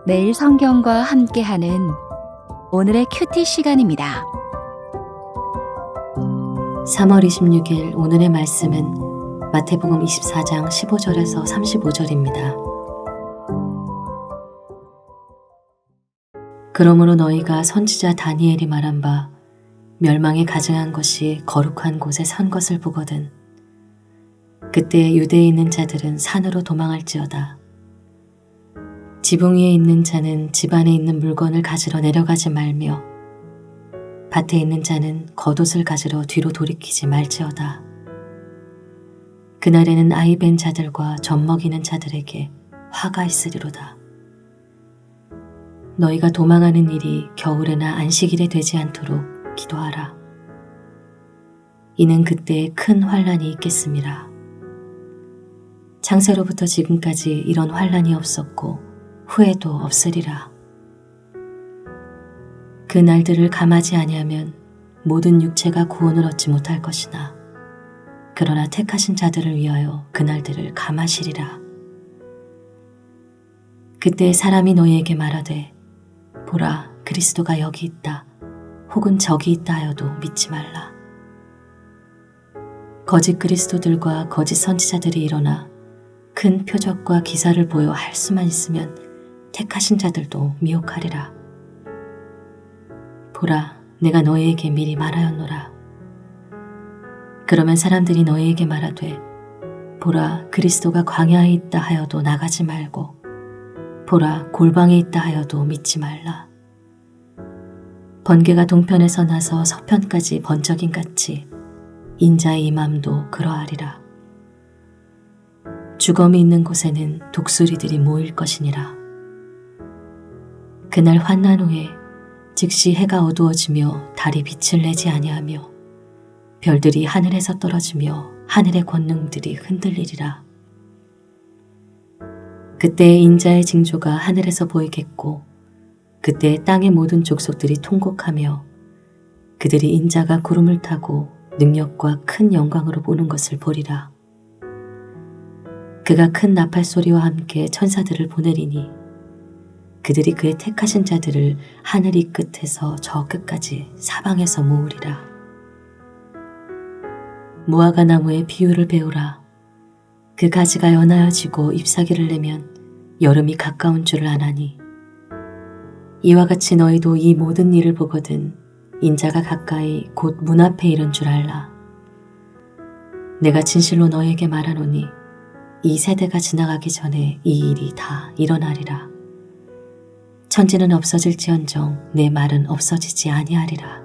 매일 성경과 함께하는 오늘의 큐티 시간입니다. 3월 26일 오늘의 말씀은 마태복음 24장 15절에서 35절입니다. 그러므로 너희가 선지자 다니엘이 말한 바 멸망에 가증한 것이 거룩한 곳에 선 것을 보거든 그때 유대에 있는 자들은 산으로 도망할지어다. 지붕 위에 있는 자는 집 안에 있는 물건을 가지러 내려가지 말며 밭에 있는 자는 겉옷을 가지러 뒤로 돌이키지 말지어다. 그날에는 아이 뵌 자들과 젖먹이는 자들에게 화가 있으리로다. 너희가 도망하는 일이 겨울에나 안식일에 되지 않도록 기도하라. 이는 그때에 큰 환란이 있겠음이라. 창세로부터 지금까지 이런 환란이 없었고 후에도 없으리라. 그 날들을 감하지 아니하면 모든 육체가 구원을 얻지 못할 것이나 그러나 택하신 자들을 위하여 그 날들을 감하시리라. 그때 사람이 너희에게 말하되 보라 그리스도가 여기 있다 혹은 저기 있다 하여도 믿지 말라. 거짓 그리스도들과 거짓 선지자들이 일어나 큰 표적과 기사를 보여 할 수만 있으면 택하신 자들도 미혹하리라. 보라 내가 너희에게 미리 말하였노라. 그러면 사람들이 너희에게 말하되 보라 그리스도가 광야에 있다 하여도 나가지 말고 보라 골방에 있다 하여도 믿지 말라. 번개가 동편에서 나서 서편까지 번쩍임 같이 인자의 임함도 그러하리라. 주검이 있는 곳에는 독수리들이 모일 것이니라. 그날 환난 후에 즉시 해가 어두워지며 달이 빛을 내지 아니하며 별들이 하늘에서 떨어지며 하늘의 권능들이 흔들리리라. 그때 인자의 징조가 하늘에서 보이겠고 그때 땅의 모든 족속들이 통곡하며 그들이 인자가 구름을 타고 능력과 큰 영광으로 보는 것을 보리라. 그가 큰 나팔 소리와 함께 천사들을 보내리니 그들이 그의 택하신 자들을 하늘 이 끝에서 저 끝까지 사방에서 모으리라. 무화과 나무의 비유를 배우라. 그 가지가 연하여 지고 잎사귀를 내면 여름이 가까운 줄을 아나니 이와 같이 너희도 이 모든 일을 보거든 인자가 가까이 곧 문 앞에 이른 줄 알라. 내가 진실로 너희에게 말하노니 이 세대가 지나가기 전에 이 일이 다 일어나리라. 천지는 없어질지언정 내 말은 없어지지 아니하리라.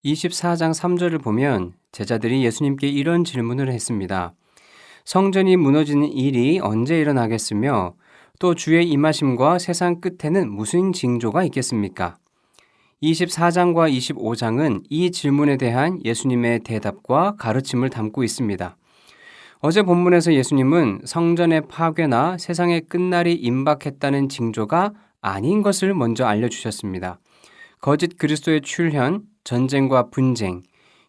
(24장 3절을) 보면 제자들이 예수님께 이런 질문을 했습니다. 성전이 무너지는 일이 언제 일어나겠으며 또 주의 임하심과 세상 끝에는 무슨 징조가 있겠습니까? 24장과 25장은 이 질문에 대한 예수님의 대답과 가르침을 담고 있습니다. 어제 본문에서 예수님은 성전의 파괴나 세상의 끝날이 임박했다는 징조가 아닌 것을 먼저 알려주셨습니다. 거짓 그리스도의 출현, 전쟁과 분쟁,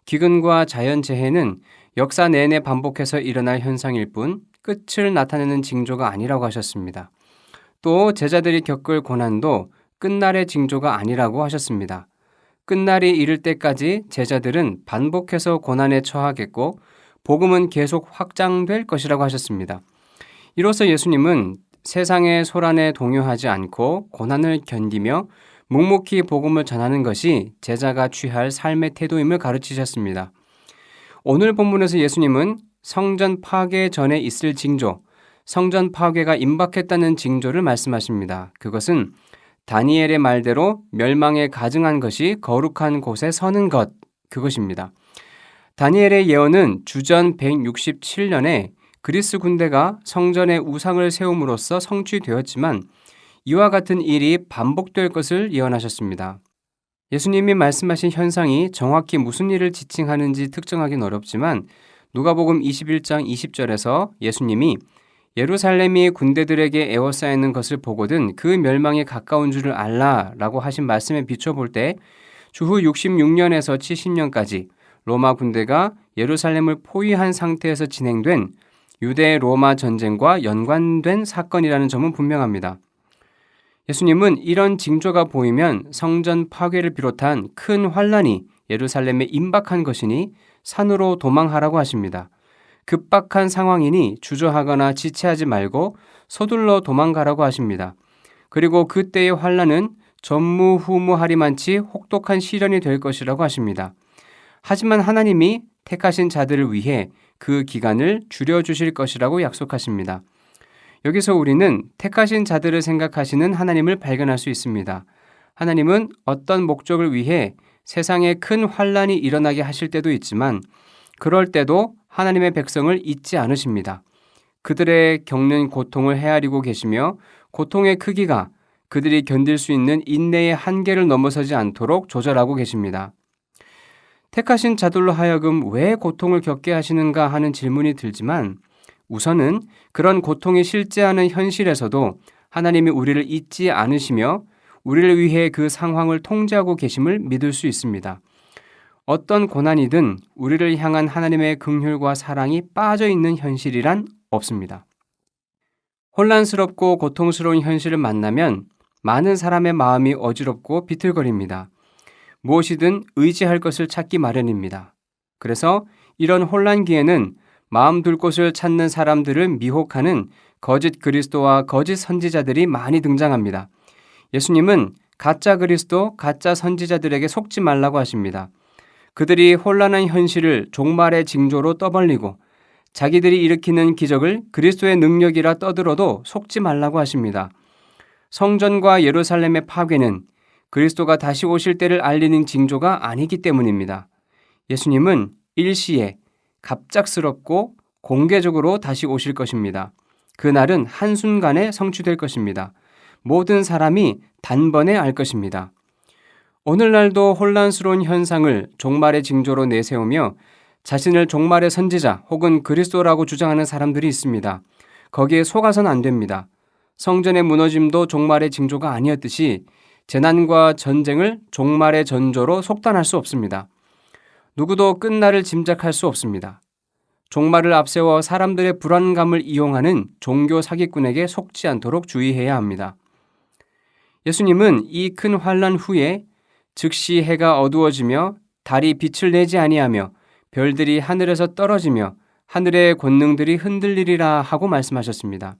기근과 자연재해는 역사 내내 반복해서 일어날 현상일 뿐 끝을 나타내는 징조가 아니라고 하셨습니다. 또 제자들이 겪을 고난도 끝날의 징조가 아니라고 하셨습니다. 끝날이 이를 때까지 제자들은 반복해서 고난에 처하겠고 복음은 계속 확장될 것이라고 하셨습니다. 이로써 예수님은 세상의 소란에 동요하지 않고 고난을 견디며 묵묵히 복음을 전하는 것이 제자가 취할 삶의 태도임을 가르치셨습니다. 오늘 본문에서 예수님은 성전 파괴 전에 있을 징조, 성전 파괴가 임박했다는 징조를 말씀하십니다. 그것은 다니엘의 말대로 멸망에 가증한 것이 거룩한 곳에 서는 것, 그것입니다. 다니엘의 예언은 주전 167년에 그리스 군대가 성전에 우상을 세움으로써 성취되었지만 이와 같은 일이 반복될 것을 예언하셨습니다. 예수님이 말씀하신 현상이 정확히 무슨 일을 지칭하는지 특정하기는 어렵지만 누가복음 21장 20절에서 예수님이 예루살렘이 군대들에게 에워싸이는 것을 보거든 그 멸망에 가까운 줄을 알라라고 하신 말씀에 비춰볼 때 주후 66년에서 70년까지 로마 군대가 예루살렘을 포위한 상태에서 진행된 유대 로마 전쟁과 연관된 사건이라는 점은 분명합니다. 예수님은 이런 징조가 보이면 성전 파괴를 비롯한 큰 환란이 예루살렘에 임박한 것이니 산으로 도망하라고 하십니다. 급박한 상황이니 주저하거나 지체하지 말고 서둘러 도망가라고 하십니다. 그리고 그때의 환란은 전무후무하리만치 혹독한 시련이 될 것이라고 하십니다. 하지만 하나님이 택하신 자들을 위해 그 기간을 줄여주실 것이라고 약속하십니다. 여기서 우리는 택하신 자들을 생각하시는 하나님을 발견할 수 있습니다. 하나님은 어떤 목적을 위해 세상에 큰 환란이 일어나게 하실 때도 있지만 그럴 때도 하나님의 백성을 잊지 않으십니다. 그들의 겪는 고통을 헤아리고 계시며 고통의 크기가 그들이 견딜 수 있는 인내의 한계를 넘어서지 않도록 조절하고 계십니다. 택하신 자들로 하여금 왜 고통을 겪게 하시는가 하는 질문이 들지만 우선은 그런 고통이 실제하는 현실에서도 하나님이 우리를 잊지 않으시며 우리를 위해 그 상황을 통제하고 계심을 믿을 수 있습니다. 어떤 고난이든 우리를 향한 하나님의 긍휼과 사랑이 빠져 있는 현실이란 없습니다. 혼란스럽고 고통스러운 현실을 만나면 많은 사람의 마음이 어지럽고 비틀거립니다. 무엇이든 의지할 것을 찾기 마련입니다. 그래서 이런 혼란기에는 마음 둘 곳을 찾는 사람들을 미혹하는 거짓 그리스도와 거짓 선지자들이 많이 등장합니다. 예수님은 가짜 그리스도, 가짜 선지자들에게 속지 말라고 하십니다. 그들이 혼란한 현실을 종말의 징조로 떠벌리고 자기들이 일으키는 기적을 그리스도의 능력이라 떠들어도 속지 말라고 하십니다. 성전과 예루살렘의 파괴는 그리스도가 다시 오실 때를 알리는 징조가 아니기 때문입니다. 예수님은 일시에 갑작스럽고 공개적으로 다시 오실 것입니다. 그날은 한순간에 성취될 것입니다. 모든 사람이 단번에 알 것입니다. 오늘날도 혼란스러운 현상을 종말의 징조로 내세우며 자신을 종말의 선지자 혹은 그리스도라고 주장하는 사람들이 있습니다. 거기에 속아서는 안 됩니다. 성전의 무너짐도 종말의 징조가 아니었듯이 재난과 전쟁을 종말의 전조로 속단할 수 없습니다. 누구도 끝날을 짐작할 수 없습니다. 종말을 앞세워 사람들의 불안감을 이용하는 종교 사기꾼에게 속지 않도록 주의해야 합니다. 예수님은 이 큰 환란 후에 즉시 해가 어두워지며 달이 빛을 내지 아니하며 별들이 하늘에서 떨어지며 하늘의 권능들이 흔들리리라 하고 말씀하셨습니다.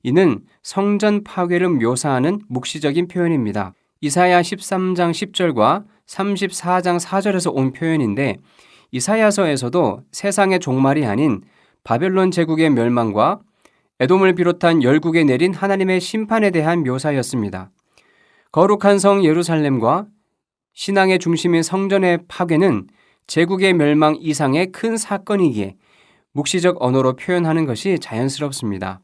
이는 성전 파괴를 묘사하는 묵시적인 표현입니다. 이사야 13장 10절과 34장 4절에서 온 표현인데 이사야서에서도 세상의 종말이 아닌 바벨론 제국의 멸망과 에돔을 비롯한 열국에 내린 하나님의 심판에 대한 묘사였습니다. 거룩한 성 예루살렘과 신앙의 중심인 성전의 파괴는 제국의 멸망 이상의 큰 사건이기에 묵시적 언어로 표현하는 것이 자연스럽습니다.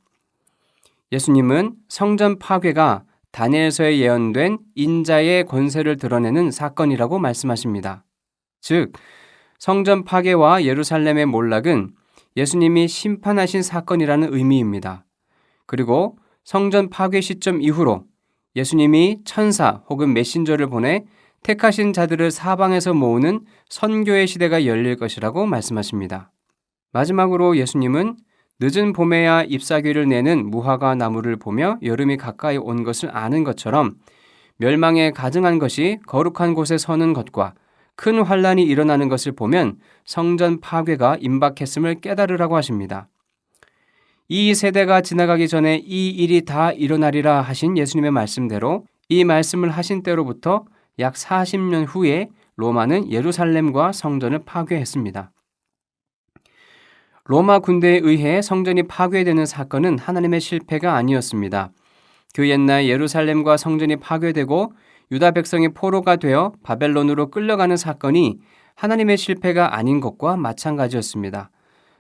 예수님은 성전 파괴가 다니엘서에 예언된 인자의 권세를 드러내는 사건이라고 말씀하십니다. 즉, 성전 파괴와 예루살렘의 몰락은 예수님이 심판하신 사건이라는 의미입니다. 그리고 성전 파괴 시점 이후로 예수님이 천사 혹은 메신저를 보내 택하신 자들을 사방에서 모으는 선교의 시대가 열릴 것이라고 말씀하십니다. 마지막으로 예수님은 늦은 봄에야 잎사귀를 내는 무화과 나무를 보며 여름이 가까이 온 것을 아는 것처럼 멸망에 가증한 것이 거룩한 곳에 서는 것과 큰 환란이 일어나는 것을 보면 성전 파괴가 임박했음을 깨달으라고 하십니다. 이 세대가 지나가기 전에 이 일이 다 일어나리라 하신 예수님의 말씀대로 이 말씀을 하신 때로부터 약 40년 후에 로마는 예루살렘과 성전을 파괴했습니다. 로마 군대에 의해 성전이 파괴되는 사건은 하나님의 실패가 아니었습니다. 그 옛날 예루살렘과 성전이 파괴되고 유다 백성이 포로가 되어 바벨론으로 끌려가는 사건이 하나님의 실패가 아닌 것과 마찬가지였습니다.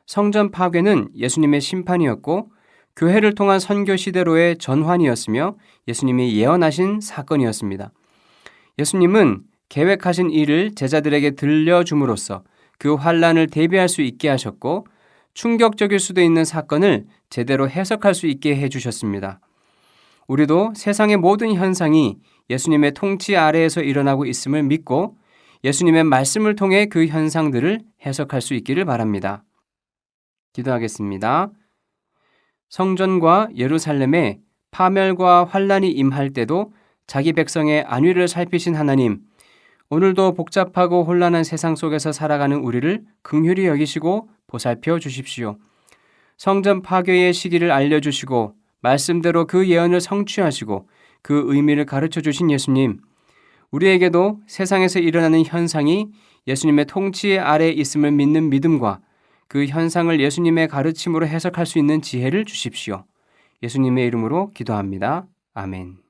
성전 파괴는 예수님의 심판이었고 교회를 통한 선교 시대로의 전환이었으며 예수님이 예언하신 사건이었습니다. 예수님은 계획하신 일을 제자들에게 들려줌으로써 그 환란을 대비할 수 있게 하셨고 충격적일 수도 있는 사건을 제대로 해석할 수 있게 해주셨습니다. 우리도 세상의 모든 현상이 예수님의 통치 아래에서 일어나고 있음을 믿고 예수님의 말씀을 통해 그 현상들을 해석할 수 있기를 바랍니다. 기도하겠습니다. 성전과 예루살렘에 파멸과 환란이 임할 때도 자기 백성의 안위를 살피신 하나님, 오늘도 복잡하고 혼란한 세상 속에서 살아가는 우리를 긍휼히 여기시고 보살펴 주십시오. 성전 파괴의 시기를 알려주시고 말씀대로 그 예언을 성취하시고 그 의미를 가르쳐 주신 예수님, 우리에게도 세상에서 일어나는 현상이 예수님의 통치 아래 있음을 믿는 믿음과 그 현상을 예수님의 가르침으로 해석할 수 있는 지혜를 주십시오. 예수님의 이름으로 기도합니다. 아멘.